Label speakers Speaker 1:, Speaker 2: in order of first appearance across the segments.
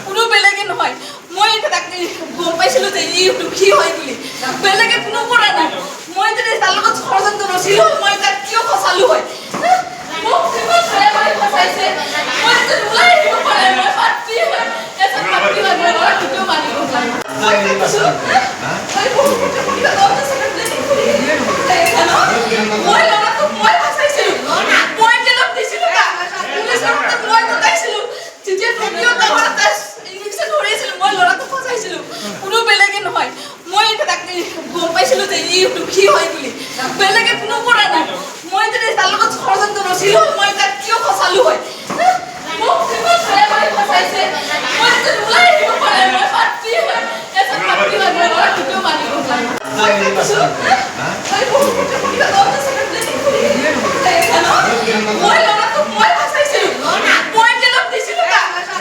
Speaker 1: কোনো বেলেগে নহয় মই তাকে গম পাইছিলো যে ই দুখী হয় বুলি বেলেগে কোনো কৰা নাই মই যদি তাৰ লগত ষড়যন্ত্ৰ নছিলো মই তাক কিয় ফচালো হয় মোক কিমান খাই ফচাইছে মই যদি ওলাই আহিব পাৰে মই পাতি হয় এজন পাতি হয় মই কিয় মানিব পাৰে মই লৰাটোক মই ফচাইছিলো মই জেলত দিছিলো পুলিচৰ হাতত মই গতাইছিলো যেতিয়া ভিডিঅ' ডাঙৰ এটা ইংলিছত ধৰিছিলো মই লৰাটোক ফচাইছিলো কোনো বেলেগে নহয় মই তাকে গম পাইছিলো যে ই দুখী হয় বুলি বেলেগে কোনো কৰা নাই মই যদি তাৰ লগত ষড়যন্ত্ৰ নছিলো মই তাক কিয় ফচালো হয় মোক কিমান খাই ফচাইছে মই যদি ওলাই আহিব পাৰে মই পাতি হয় এজন পাতি হয় মই কিয় মানিব পাৰে মই লৰাটোক মই ফচাইছিলো মই জেলত দিছিলো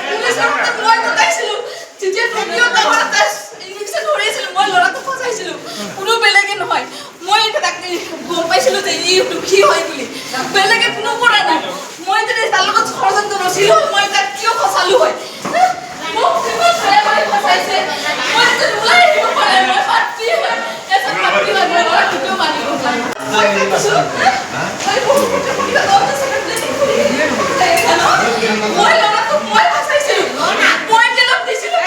Speaker 1: পুলিচৰ হাতত মই গতাইছিলো যেতিয়া ভিডিঅ' ডাঙৰ এটা ইংলিছত ধৰিছিলো মই লৰাটোক ফচাইছিলো কোনো বেলেগে নহয় মই তাকে গম পাইছিলো যে ই দুখী হয় বুলি বেলেগে কোনো কৰা নাই মই যদি তাৰ লগত ষড়যন্ত্ৰ নছিলো মই তাক কিয় ফচালো হয় মোক কিমান খাই ফচাইছে মই যদি ওলাই আহিব পাৰে মই পাতি হয় এজন পাতি হয় মই কিয় মানিব পাৰে মই লৰাটোক মই ফচাইছিলো মই জেলত দিছিলো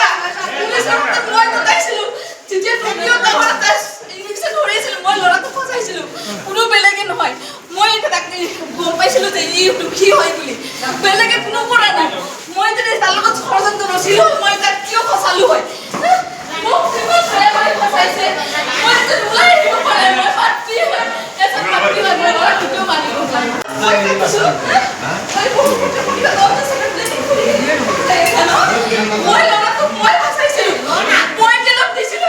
Speaker 1: পুলিচৰ হাতত মই গতাইছিলো যেতিয়া ভিডিঅ' ডাঙৰ এটা ইংলিছত ধৰিছিলো মই লৰাটোক ফচাইছিলো কোনো বেলেগে নহয় মই তাকে গম পাইছিলো যে ই দুখী হয় বুলি বেলেগে কোনো কৰা নাই মই যদি তাৰ লগত ষড়যন্ত্ৰ নছিলো মই তাক কিয় ফচালো হয় মোক কিমান খাই ফচাইছে মই যদি ওলাই আহিব পাৰে মই পাতি হয় এজন পাতি হয় মই কিয় মানিব পাৰে মই লৰাটোক মই ফচাইছিলো মই জেলত দিছিলো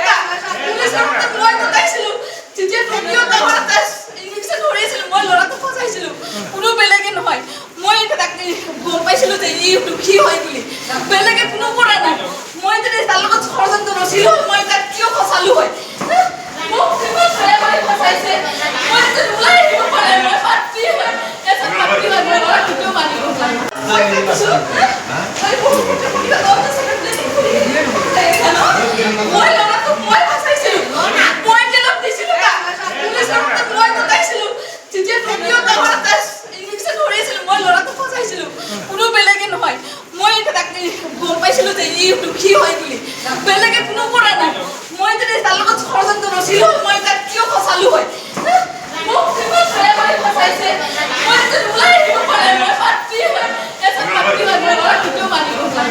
Speaker 1: পুলিচৰ হাতত মই গতাইছিলো যেতিয়া ভিডিঅ' ডাঙৰ এটা ইংলিছত ধৰিছিলো মই লৰাটোক ফচাইছিলো কোনো বেলেগে নহয় মই তাকে গম পাইছিলো যে ই দুখী হয় বুলি বেলেগে কোনো কৰা নাই মই যদি তাৰ লগত ষড়যন্ত্ৰ নছিলো মই তাক কিয় ফচালো হয় মোক কিমান খাই ফচাইছে মই যদি ওলাই আহিব পাৰে মই পাতি হয় এজন পাতি হয় মই কিয় মানিব পাৰে মই লৰাটোক মই ফচাইছিলো মই জেলত দিছিলো পুলিচৰ হাতত মই গতাইছিলো যেতিয়া ভিডিঅ' ডাঙৰ এটা ইংলিছত ধৰিছিলো মই লৰাটোক ফচাইছিলো কোনো বেলেগে নহয় মই তাকে গম পাইছিলো যে ই দুখী হয় বুলি বেলেগে কোনো কৰা নাই